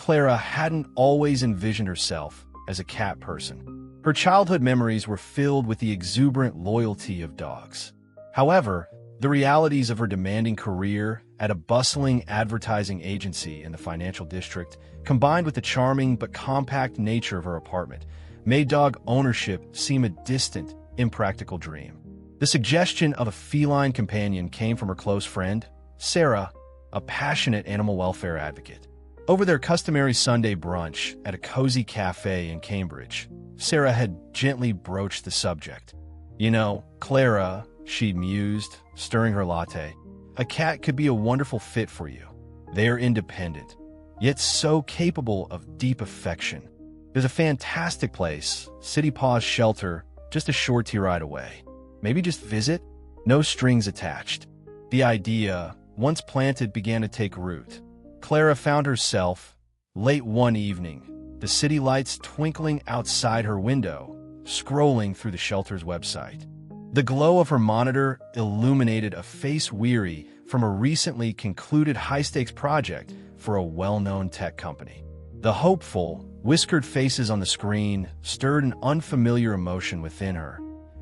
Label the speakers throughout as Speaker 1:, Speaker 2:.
Speaker 1: Clara hadn't always envisioned herself as a cat person. Her childhood memories were filled with the exuberant loyalty of dogs. However, the realities of her demanding career at a bustling advertising agency in the financial district, combined with the charming but compact nature of her apartment, made dog ownership seem a distant, impractical dream. The suggestion of a feline companion came from her close friend, Sarah, a passionate animal welfare advocate. Over their customary Sunday brunch at a cozy cafe in Cambridge, Sarah had gently broached the subject. "You know, Clara," she mused, stirring her latte, "a cat could be a wonderful fit for you. They're independent, yet so capable of deep affection. There's a fantastic place, City Paws Shelter, just a short tea ride away. Maybe just visit? No strings attached." The idea, once planted, began to take root. Clara found herself, late one evening, the city lights twinkling outside her window, scrolling through the shelter's website. The glow of her monitor illuminated a face weary from a recently concluded high-stakes project for a well-known tech company. The hopeful, whiskered faces on the screen stirred an unfamiliar emotion within her,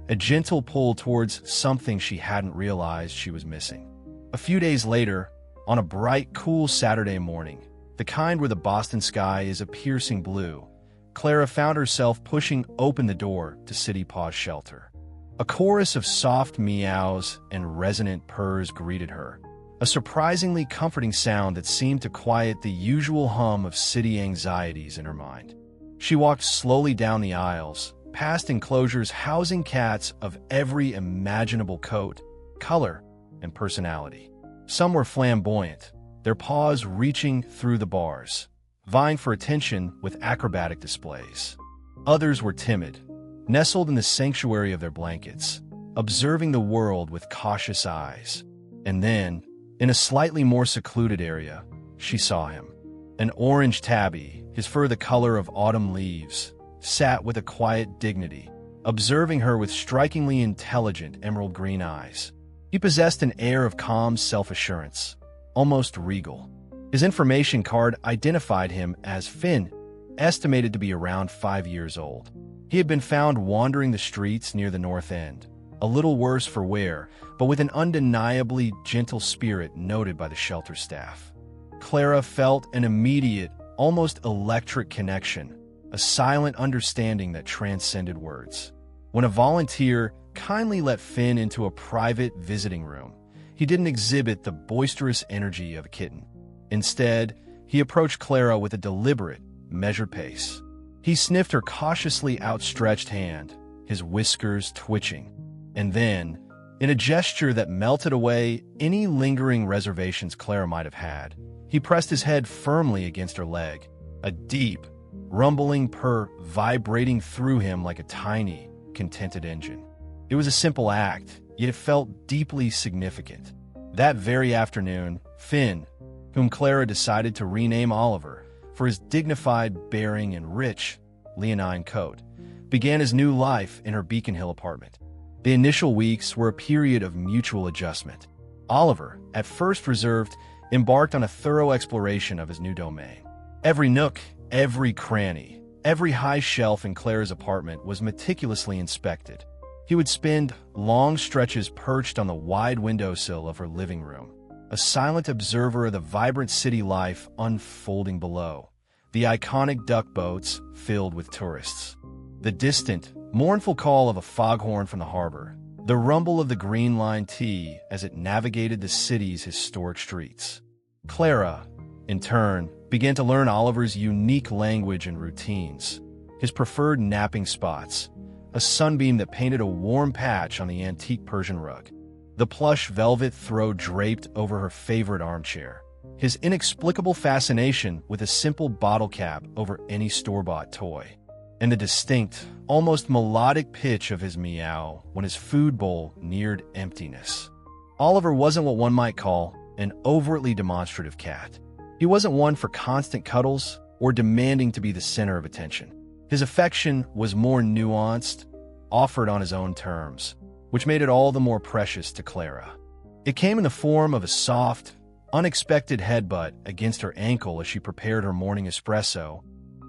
Speaker 1: a gentle pull towards something she hadn't realized she was missing. A few days later, on a bright, cool Saturday morning, the kind where the Boston sky is a piercing blue, Clara found herself pushing open the door to City Paws Shelter. A chorus of soft meows and resonant purrs greeted her, a surprisingly comforting sound that seemed to quiet the usual hum of city anxieties in her mind. She walked slowly down the aisles, past enclosures housing cats of every imaginable coat, color, and personality. Some were flamboyant, their paws reaching through the bars, vying for attention with acrobatic displays. Others were timid, nestled in the sanctuary of their blankets, observing the world with cautious eyes. And then, in a slightly more secluded area, she saw him. An orange tabby, his fur the color of autumn leaves, sat with a quiet dignity, observing her with strikingly intelligent emerald green eyes. He possessed an air of calm self-assurance, almost regal. His information card identified him as Finn, estimated to be around 5 years old. He had been found wandering the streets near the North End, a little worse for wear, but with an undeniably gentle spirit noted by the shelter staff. Clara felt an immediate, almost electric connection, a silent understanding that transcended words. When a volunteer kindly let Finn into a private visiting room, he didn't exhibit the boisterous energy of a kitten. Instead, he approached Clara with a deliberate, measured pace. He sniffed her cautiously outstretched hand, his whiskers twitching. And then, in a gesture that melted away any lingering reservations Clara might have had, he pressed his head firmly against her leg, a deep, rumbling purr vibrating through him like a tiny, contented engine. It was a simple act, yet it felt deeply significant. That very afternoon, Finn, whom Clara decided to rename Oliver for his dignified bearing and rich, leonine coat, began his new life in her Beacon Hill apartment. The initial weeks were a period of mutual adjustment. Oliver, at first reserved, embarked on a thorough exploration of his new domain. Every nook, every cranny, every high shelf in Clara's apartment was meticulously inspected. He would spend long stretches perched on the wide windowsill of her living room, a silent observer of the vibrant city life unfolding below, the iconic duck boats filled with tourists, the distant, mournful call of a foghorn from the harbor, the rumble of the Green Line T as it navigated the city's historic streets. Clara, in turn, began to learn Oliver's unique language and routines, his preferred napping spots, a sunbeam that painted a warm patch on the antique Persian rug, the plush velvet throw draped over her favorite armchair, his inexplicable fascination with a simple bottle cap over any store-bought toy, and the distinct, almost melodic pitch of his meow when his food bowl neared emptiness. Oliver wasn't what one might call an overtly demonstrative cat. He wasn't one for constant cuddles or demanding to be the center of attention. His affection was more nuanced, offered on his own terms, which made it all the more precious to Clara. It came in the form of a soft, unexpected headbutt against her ankle as she prepared her morning espresso,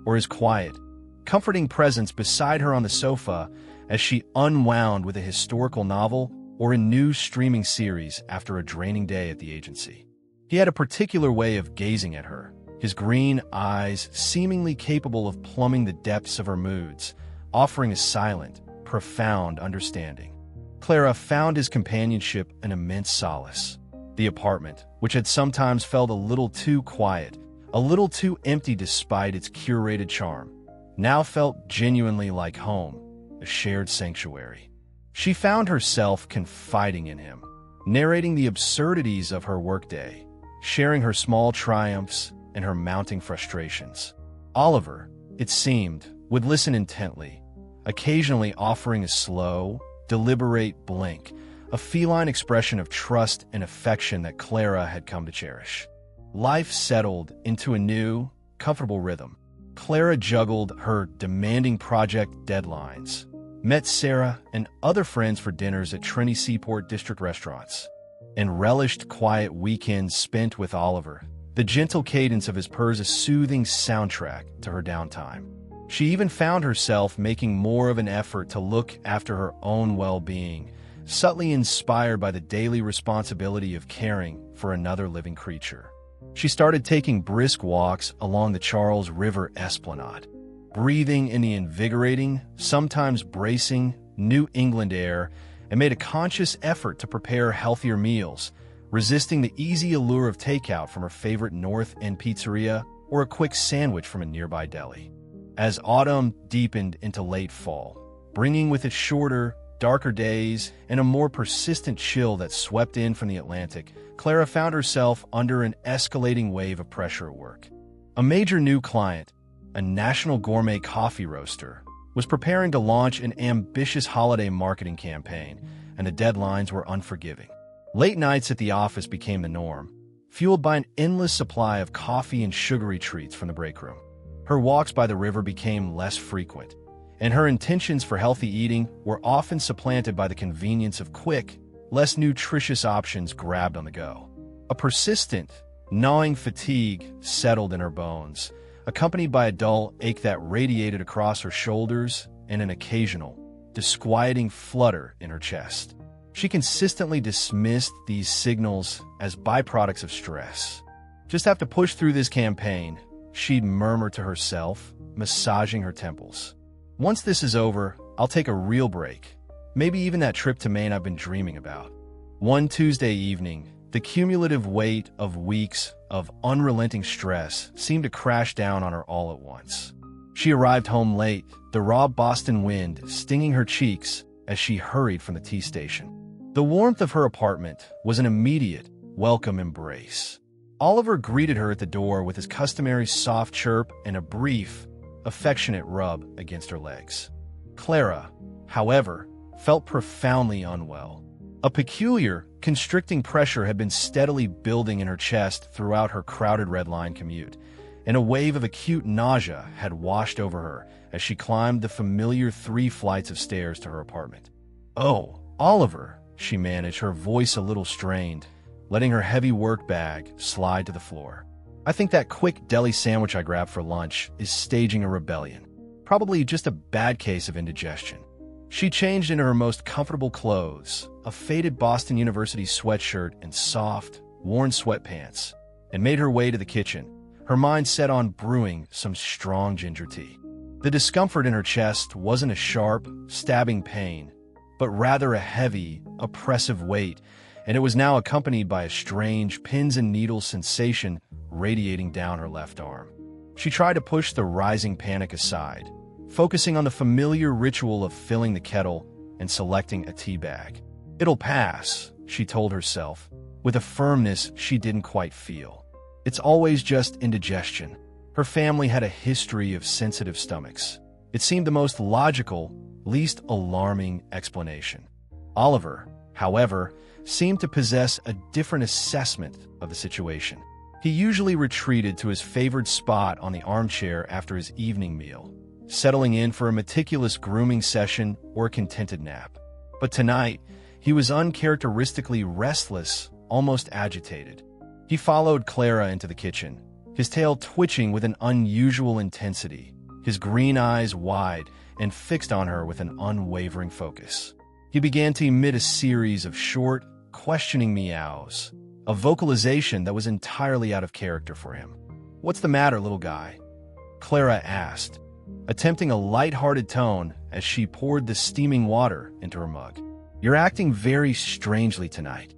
Speaker 1: or his quiet, comforting presence beside her on the sofa as she unwound with a historical novel or a new streaming series after a draining day at the agency. He had a particular way of gazing at her, his green eyes seemingly capable of plumbing the depths of her moods, offering a silent, profound understanding. Clara found his companionship an immense solace. The apartment, which had sometimes felt a little too quiet, a little too empty despite its curated charm, now felt genuinely like home, a shared sanctuary. She found herself confiding in him, narrating the absurdities of her workday, sharing her small triumphs and her mounting frustrations. Oliver, it seemed, would listen intently, occasionally offering a slow, deliberate blink, a feline expression of trust and affection that Clara had come to cherish. Life settled into a new, comfortable rhythm. Clara juggled her demanding project deadlines, met Sarah and other friends for dinners at Trinity Seaport District restaurants, and relished quiet weekends spent with Oliver, the gentle cadence of his purrs a soothing soundtrack to her downtime. She even found herself making more of an effort to look after her own well-being, subtly inspired by the daily responsibility of caring for another living creature. She started taking brisk walks along the Charles River Esplanade, breathing in the invigorating, sometimes bracing, New England air, and made a conscious effort to prepare healthier meals, resisting the easy allure of takeout from her favorite North End pizzeria or a quick sandwich from a nearby deli. As autumn deepened into late fall, bringing with it shorter, darker days and a more persistent chill that swept in from the Atlantic, Clara found herself under an escalating wave of pressure at work. A major new client, a national gourmet coffee roaster, was preparing to launch an ambitious holiday marketing campaign, and the deadlines were unforgiving. Late nights at the office became the norm, fueled by an endless supply of coffee and sugary treats from the break room. Her walks by the river became less frequent, and her intentions for healthy eating were often supplanted by the convenience of quick, less nutritious options grabbed on the go. A persistent, gnawing fatigue settled in her bones, accompanied by a dull ache that radiated across her shoulders and an occasional, disquieting flutter in her chest. She consistently dismissed these signals as byproducts of stress. "Just have to push through this campaign," she'd murmur to herself, massaging her temples. "Once this is over, I'll take a real break. Maybe even that trip to Maine I've been dreaming about." One Tuesday evening, the cumulative weight of weeks of unrelenting stress seemed to crash down on her all at once. She arrived home late, the raw Boston wind stinging her cheeks as she hurried from the tea station. The warmth of her apartment was an immediate, welcome embrace. Oliver greeted her at the door with his customary soft chirp and a brief, affectionate rub against her legs. Clara, however, felt profoundly unwell. A peculiar, constricting pressure had been steadily building in her chest throughout her crowded Red Line commute, and a wave of acute nausea had washed over her as she climbed the familiar 3 flights of stairs to her apartment. "Oh, Oliver," she managed, her voice a little strained, letting her heavy work bag slide to the floor. "I think that quick deli sandwich I grabbed for lunch is staging a rebellion. Probably just a bad case of indigestion." She changed into her most comfortable clothes, a faded Boston University sweatshirt and soft, worn sweatpants, and made her way to the kitchen, her mind set on brewing some strong ginger tea. The discomfort in her chest wasn't a sharp, stabbing pain, but rather a heavy, oppressive weight, and it was now accompanied by a strange pins and needles sensation radiating down her left arm. She tried to push the rising panic aside, focusing on the familiar ritual of filling the kettle and selecting a tea bag. "It'll pass," she told herself, with a firmness she didn't quite feel. "It's always just indigestion." Her family had a history of sensitive stomachs. It seemed the most logical, least alarming explanation. Oliver, however, seemed to possess a different assessment of the situation. He usually retreated to his favored spot on the armchair after his evening meal, settling in for a meticulous grooming session or a contented nap. But tonight, he was uncharacteristically restless, almost agitated. He followed Clara into the kitchen, his tail twitching with an unusual intensity, his green eyes wide and fixed on her with an unwavering focus. He began to emit a series of short, questioning meows, a vocalization that was entirely out of character for him. "What's the matter, little guy?" Clara asked, attempting a light-hearted tone as she poured the steaming water into her mug. "You're acting very strangely tonight."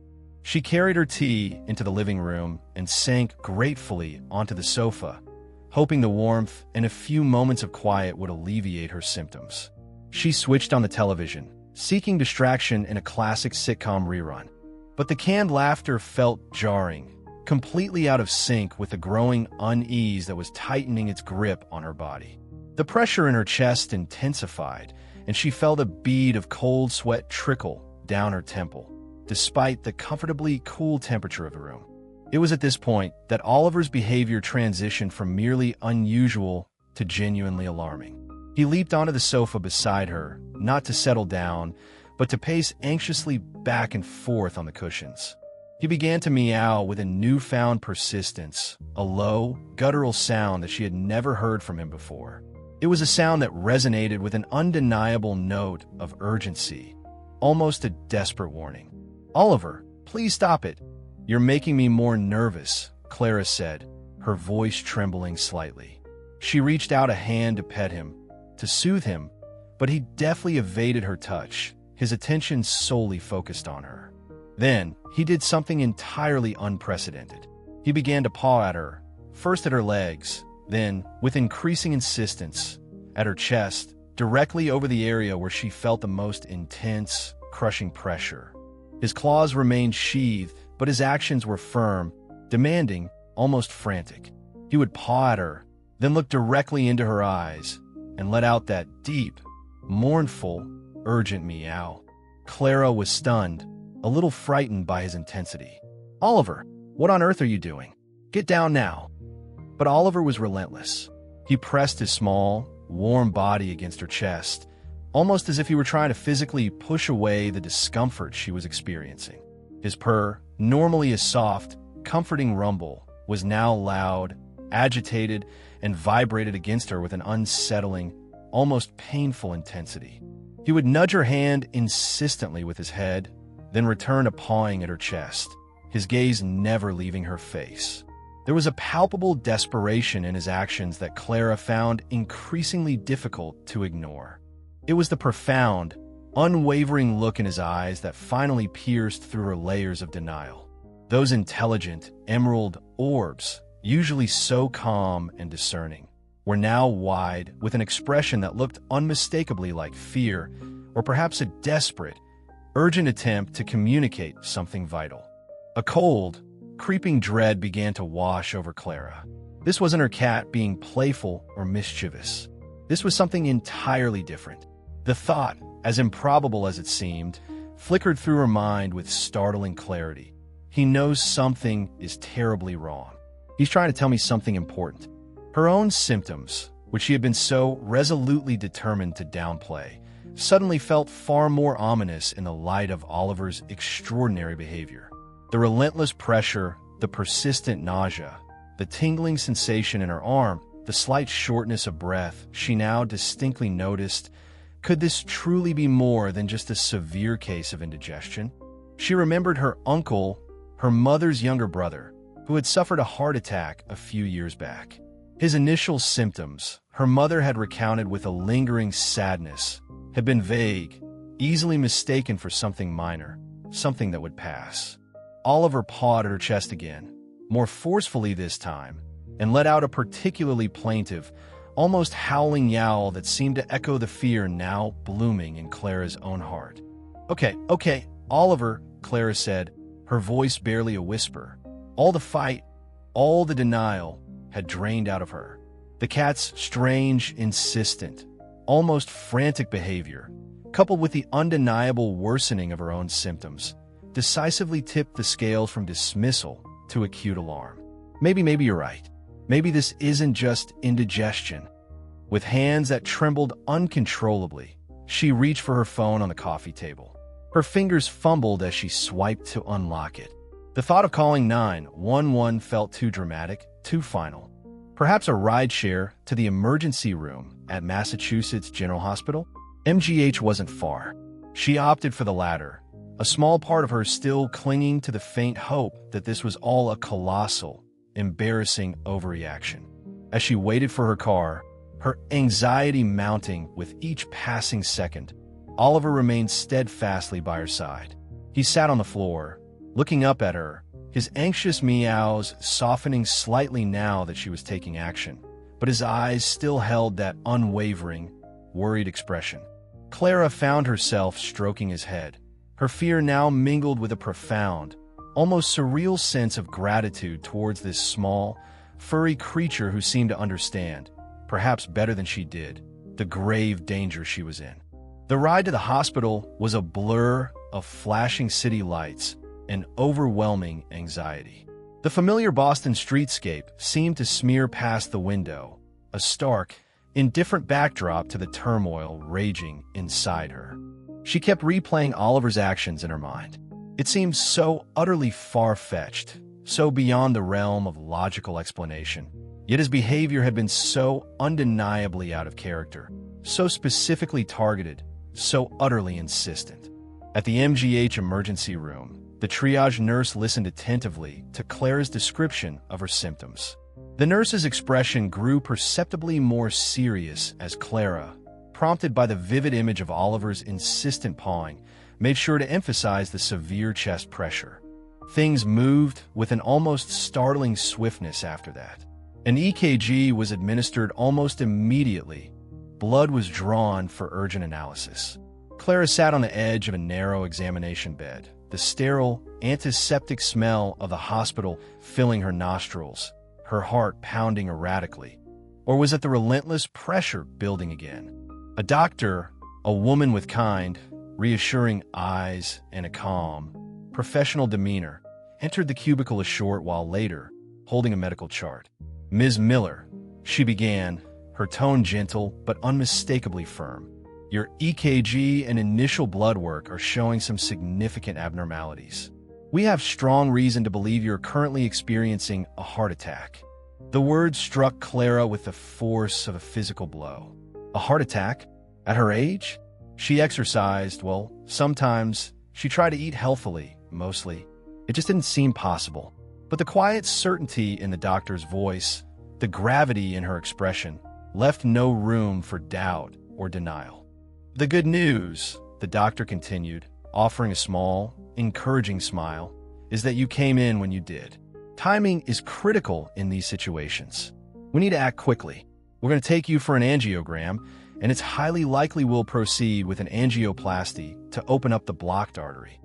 Speaker 1: She carried her tea into the living room and sank gratefully onto the sofa, hoping the warmth and a few moments of quiet would alleviate her symptoms. She switched on the television, seeking distraction in a classic sitcom rerun. But the canned laughter felt jarring, completely out of sync with the growing unease that was tightening its grip on her body. The pressure in her chest intensified, and she felt a bead of cold sweat trickle down her temple, despite the comfortably cool temperature of the room. It was at this point that Oliver's behavior transitioned from merely unusual to genuinely alarming. He leaped onto the sofa beside her, not to settle down, but to pace anxiously back and forth on the cushions. He began to meow with a newfound persistence, a low, guttural sound that she had never heard from him before. It was a sound that resonated with an undeniable note of urgency, almost a desperate warning. "Oliver, please stop it. You're making me more nervous," Clara said, her voice trembling slightly. She reached out a hand to pet him, to soothe him, but he deftly evaded her touch, his attention solely focused on her. Then, he did something entirely unprecedented. He began to paw at her, first at her legs, then, with increasing insistence, at her chest, directly over the area where she felt the most intense, crushing pressure. His claws remained sheathed, but his actions were firm, demanding, almost frantic. He would paw at her, then look directly into her eyes, and let out that deep, mournful, urgent meow. Clara was stunned, a little frightened by his intensity. "Oliver, what on earth are you doing? Get down now." But Oliver was relentless. He pressed his small, warm body against her chest, almost as if he were trying to physically push away the discomfort she was experiencing. His purr, normally a soft, comforting rumble, was now loud, agitated, and vibrated against her with an unsettling, almost painful intensity. He would nudge her hand insistently with his head, then return to pawing at her chest, his gaze never leaving her face. There was a palpable desperation in his actions that Clara found increasingly difficult to ignore. It was the profound, unwavering look in his eyes that finally pierced through her layers of denial. Those intelligent, emerald orbs, usually so calm and discerning, were now wide with an expression that looked unmistakably like fear, or perhaps a desperate, urgent attempt to communicate something vital. A cold, creeping dread began to wash over Clara. This wasn't her cat being playful or mischievous. This was something entirely different. The thought, as improbable as it seemed, flickered through her mind with startling clarity. He knows something is terribly wrong. He's trying to tell me something important. Her own symptoms, which she had been so resolutely determined to downplay, suddenly felt far more ominous in the light of Oliver's extraordinary behavior. The relentless pressure, the persistent nausea, the tingling sensation in her arm, the slight shortness of breath she now distinctly noticed. Could this truly be more than just a severe case of indigestion? She remembered her uncle, her mother's younger brother, who had suffered a heart attack a few years back. His initial symptoms, her mother had recounted with a lingering sadness, had been vague, easily mistaken for something minor, something that would pass. Oliver pawed at her chest again, more forcefully this time, and let out a particularly plaintive, almost howling yowl that seemed to echo the fear now blooming in Clara's own heart. Okay, Oliver," Clara said, her voice barely a whisper. All the fight, all the denial had drained out of her. The cat's strange, insistent, almost frantic behavior, coupled with the undeniable worsening of her own symptoms, decisively tipped the scales from dismissal to acute alarm. Maybe you're right. Maybe this isn't just indigestion. With hands that trembled uncontrollably, she reached for her phone on the coffee table. Her fingers fumbled as she swiped to unlock it. The thought of calling 911 felt too dramatic, too final. Perhaps a rideshare to the emergency room at Massachusetts General Hospital? MGH wasn't far. She opted for the latter, a small part of her still clinging to the faint hope that this was all a colossal, embarrassing overreaction. As she waited for her car, her anxiety mounting with each passing second, Oliver remained steadfastly by her side. He sat on the floor, looking up at her, his anxious meows softening slightly now that she was taking action, but his eyes still held that unwavering, worried expression. Clara found herself stroking his head, her fear now mingled with a profound, almost surreal sense of gratitude towards this small, furry creature who seemed to understand, perhaps better than she did, the grave danger she was in. The ride to the hospital was a blur of flashing city lights and overwhelming anxiety. The familiar Boston streetscape seemed to smear past the window, a stark, indifferent backdrop to the turmoil raging inside her. She kept replaying Oliver's actions in her mind. It seemed so utterly far-fetched, so beyond the realm of logical explanation. Yet his behavior had been so undeniably out of character, so specifically targeted, so utterly insistent. At the MGH emergency room, the triage nurse listened attentively to Clara's description of her symptoms. The nurse's expression grew perceptibly more serious as Clara, prompted by the vivid image of Oliver's insistent pawing, made sure to emphasize the severe chest pressure. Things moved with an almost startling swiftness after that. An EKG was administered almost immediately. Blood was drawn for urgent analysis. Clara sat on the edge of a narrow examination bed, the sterile, antiseptic smell of the hospital filling her nostrils, her heart pounding erratically. Or was it the relentless pressure building again? A doctor, a woman with kind, reassuring eyes and a calm, professional demeanor, entered the cubicle a short while later, holding a medical chart. "Ms. Miller," she began, her tone gentle but unmistakably firm. "Your EKG and initial blood work are showing some significant abnormalities. We have strong reason to believe you're currently experiencing a heart attack." The words struck Clara with the force of a physical blow. A heart attack? At her age? She exercised, well, sometimes. She tried to eat healthily, mostly. It just didn't seem possible. But the quiet certainty in the doctor's voice, the gravity in her expression, left no room for doubt or denial. "The good news," the doctor continued, offering a small, encouraging smile, "is that you came in when you did. Timing is critical in these situations. We need to act quickly. We're going to take you for an angiogram, and it's highly likely we'll proceed with an angioplasty to open up the blocked artery."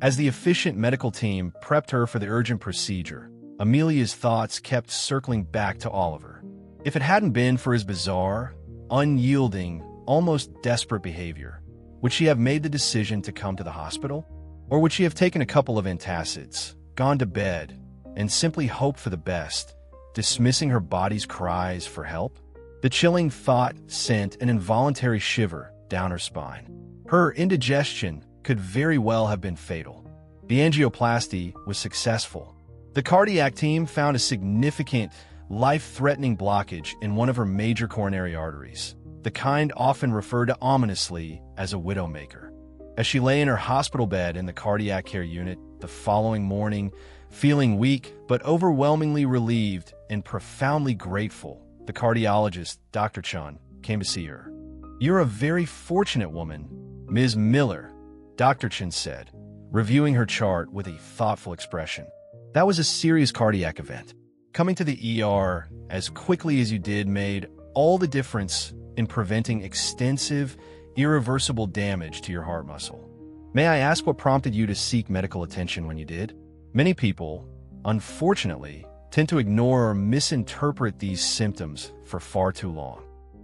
Speaker 1: As the efficient medical team prepped her for the urgent procedure, Amelia's thoughts kept circling back to Oliver. If it hadn't been for his bizarre, unyielding, almost desperate behavior, would she have made the decision to come to the hospital? Or would she have taken a couple of antacids, gone to bed, and simply hoped for the best, dismissing her body's cries for help? The chilling thought sent an involuntary shiver down her spine. Her indigestion could very well have been fatal. The angioplasty was successful. The cardiac team found a significant, life-threatening blockage in one of her major coronary arteries, the kind often referred to ominously as a widowmaker. As she lay in her hospital bed in the cardiac care unit the following morning, feeling weak but overwhelmingly relieved and profoundly grateful, the cardiologist, Dr. Chun, came to see her. "You're a very fortunate woman, Ms. Miller," Dr. Chun said, reviewing her chart with a thoughtful expression. "That was a serious cardiac event. Coming to the ER as quickly as you did made all the difference in preventing extensive, irreversible damage to your heart muscle. May I ask what prompted you to seek medical attention when you did? Many people, unfortunately, tend to ignore or misinterpret these symptoms for far too long."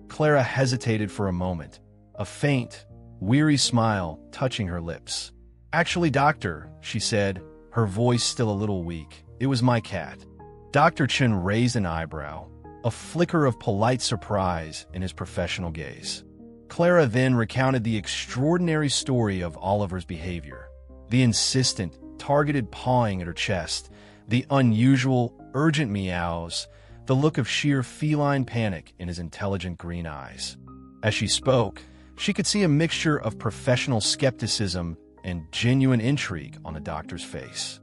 Speaker 1: Clara hesitated for a moment, a faint, weary smile touching her lips. "Actually, doctor," she said, her voice still a little weak, "it was my cat." Dr. Chun raised an eyebrow, a flicker of polite surprise in his professional gaze. Clara then recounted the extraordinary story of Oliver's behavior, the insistent, targeted pawing at her chest, the unusual, urgent meows, the look of sheer feline panic in his intelligent green eyes. As she spoke, she could see a mixture of professional skepticism and genuine intrigue on the doctor's face.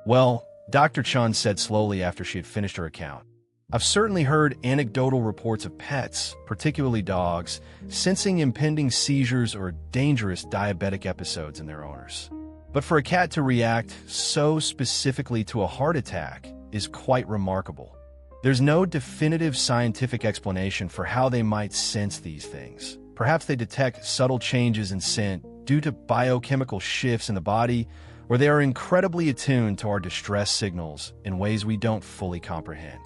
Speaker 1: "Well," Dr. Chun said slowly after she had finished her account, "I've certainly heard anecdotal reports of pets, particularly dogs, sensing impending seizures or dangerous diabetic episodes in their owners. But for a cat to react so specifically to a heart attack is quite remarkable. There's no definitive scientific explanation for how they might sense these things. Perhaps they detect subtle changes in scent due to biochemical shifts in the body, or they are incredibly attuned to our distress signals in ways we don't fully comprehend.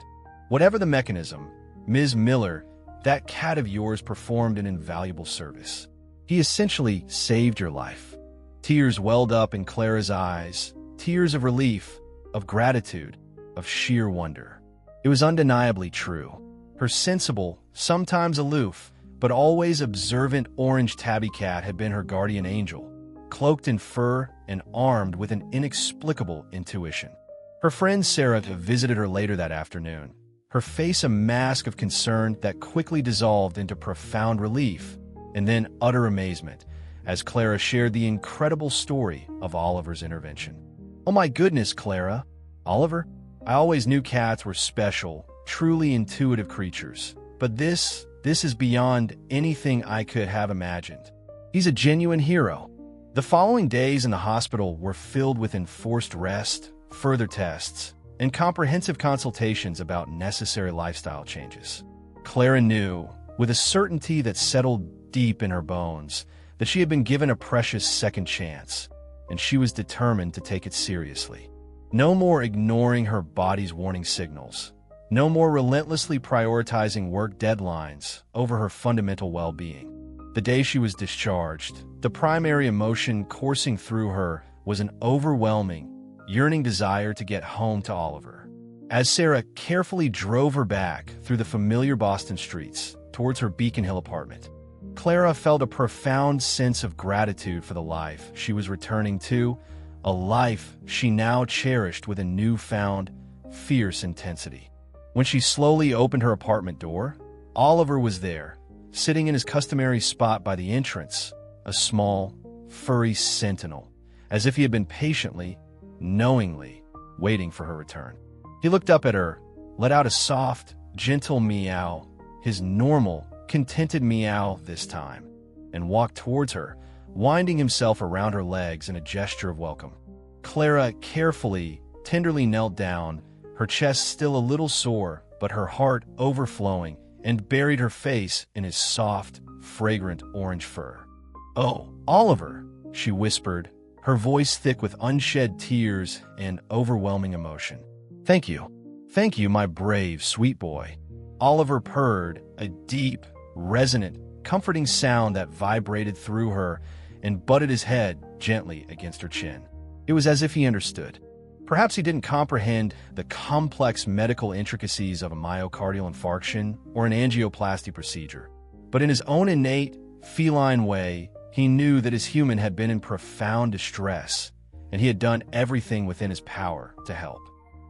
Speaker 1: Whatever the mechanism, Ms. Miller, that cat of yours performed an invaluable service. He essentially saved your life." Tears welled up in Clara's eyes, tears of relief, of gratitude, of sheer wonder. It was undeniably true. Her sensible, sometimes aloof, but always observant orange tabby cat had been her guardian angel, cloaked in fur and armed with an inexplicable intuition. Her friend Sarah visited her later that afternoon, her face a mask of concern that quickly dissolved into profound relief and then utter amazement as Clara shared the incredible story of Oliver's intervention. "Oh my goodness, Clara. Oliver? I always knew cats were special, truly intuitive creatures, but this is beyond anything I could have imagined. He's a genuine hero." The following days in the hospital were filled with enforced rest, further tests, and comprehensive consultations about necessary lifestyle changes. Clara knew, with a certainty that settled deep in her bones, that she had been given a precious second chance, and she was determined to take it seriously. No more ignoring her body's warning signals. No more relentlessly prioritizing work deadlines over her fundamental well-being. The day she was discharged, the primary emotion coursing through her was an overwhelming, yearning desire to get home to Oliver. As Sarah carefully drove her back through the familiar Boston streets towards her Beacon Hill apartment, Clara felt a profound sense of gratitude for the life she was returning to, a life she now cherished with a newfound, fierce intensity. When she slowly opened her apartment door, Oliver was there, sitting in his customary spot by the entrance, a small, furry sentinel, as if he had been patiently, knowingly, waiting for her return. He looked up at her, let out a soft, gentle meow, his normal, contented meow this time, and walked towards her, winding himself around her legs in a gesture of welcome. Clara carefully, tenderly knelt down, her chest still a little sore, but her heart overflowing, and buried her face in his soft, fragrant orange fur. "Oh, Oliver," she whispered, her voice thick with unshed tears and overwhelming emotion. Thank you, my brave, sweet boy." Oliver purred, a deep, resonant, comforting sound that vibrated through her and butted his head gently against her chin. It was as if he understood. Perhaps he didn't comprehend the complex medical intricacies of a myocardial infarction or an angioplasty procedure, but in his own innate, feline way, he knew that his human had been in profound distress, and he had done everything within his power to help.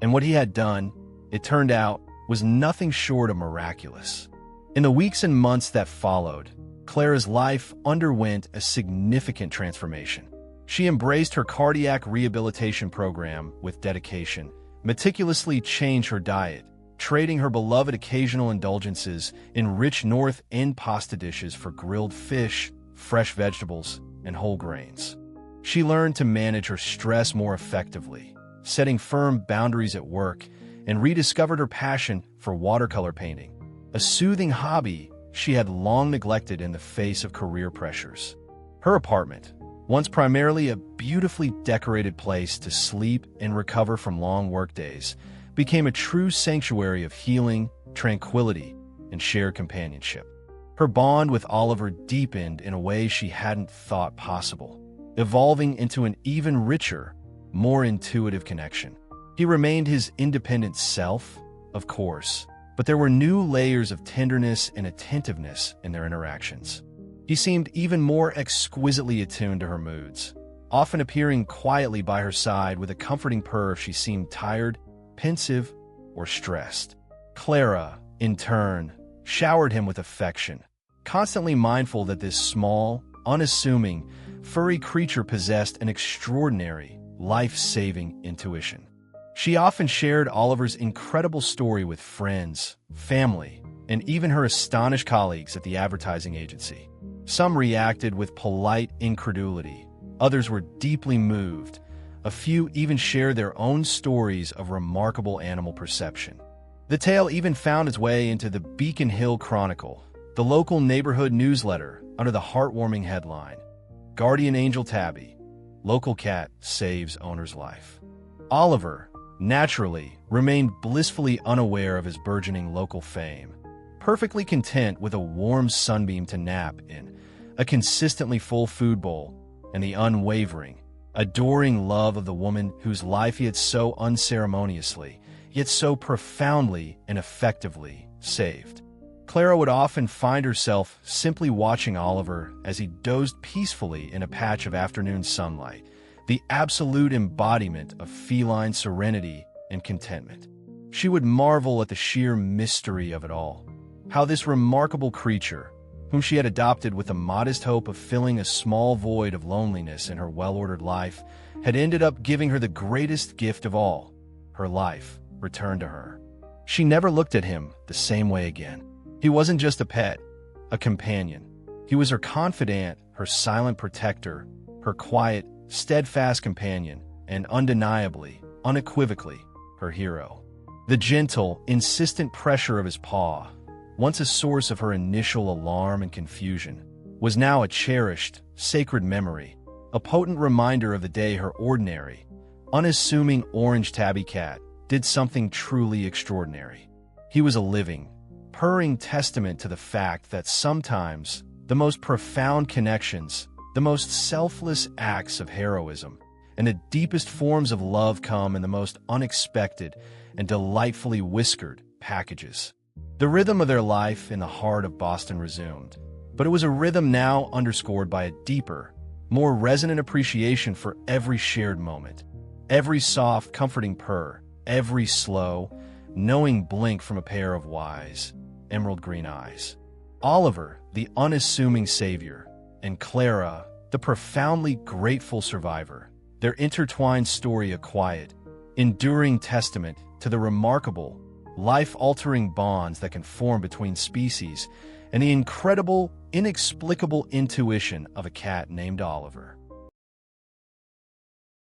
Speaker 1: And what he had done, it turned out, was nothing short of miraculous. In the weeks and months that followed, Clara's life underwent a significant transformation. She embraced her cardiac rehabilitation program with dedication, meticulously changed her diet, trading her beloved occasional indulgences in rich North End pasta dishes for grilled fish, fresh vegetables, and whole grains. She learned to manage her stress more effectively, setting firm boundaries at work, and rediscovered her passion for watercolor painting, a soothing hobby she had long neglected in the face of career pressures. Her apartment, once primarily a beautifully decorated place to sleep and recover from long workdays, became a true sanctuary of healing, tranquility, and shared companionship. Her bond with Oliver deepened in a way she hadn't thought possible, evolving into an even richer, more intuitive connection. He remained his independent self, of course, but there were new layers of tenderness and attentiveness in their interactions. He seemed even more exquisitely attuned to her moods, often appearing quietly by her side with a comforting purr if she seemed tired, pensive, or stressed. Clara, in turn, showered him with affection, constantly mindful that this small, unassuming, furry creature possessed an extraordinary, life-saving intuition. She often shared Oliver's incredible story with friends, family, and even her astonished colleagues at the advertising agency. Some reacted with polite incredulity. Others were deeply moved. A few even shared their own stories of remarkable animal perception. The tale even found its way into the Beacon Hill Chronicle, the local neighborhood newsletter, under the heartwarming headline, "Guardian Angel Tabby, Local Cat Saves Owner's Life." Oliver, naturally, remained blissfully unaware of his burgeoning local fame, perfectly content with a warm sunbeam to nap in, a consistently full food bowl, and the unwavering, adoring love of the woman whose life he had so unceremoniously, yet so profoundly and effectively saved. Clara would often find herself simply watching Oliver as he dozed peacefully in a patch of afternoon sunlight, the absolute embodiment of feline serenity and contentment. She would marvel at the sheer mystery of it all, how this remarkable creature, whom she had adopted with the modest hope of filling a small void of loneliness in her well-ordered life, had ended up giving her the greatest gift of all, her life, returned to her. She never looked at him the same way again. He wasn't just a pet, a companion. He was her confidant, her silent protector, her quiet, steadfast companion, and undeniably, unequivocally, her hero. The gentle, insistent pressure of his paw, once a source of her initial alarm and confusion, was now a cherished, sacred memory, a potent reminder of the day her ordinary, unassuming orange tabby cat did something truly extraordinary. He was a living, purring testament to the fact that sometimes the most profound connections, the most selfless acts of heroism, and the deepest forms of love come in the most unexpected and delightfully whiskered packages. The rhythm of their life in the heart of Boston resumed, but it was a rhythm now underscored by a deeper, more resonant appreciation for every shared moment, every soft, comforting purr, every slow, knowing blink from a pair of wise, emerald green eyes. Oliver, the unassuming savior, and Clara, the profoundly grateful survivor, their intertwined story a quiet, enduring testament to the remarkable, life-altering bonds that can form between species and the incredible, inexplicable intuition of a cat named Oliver.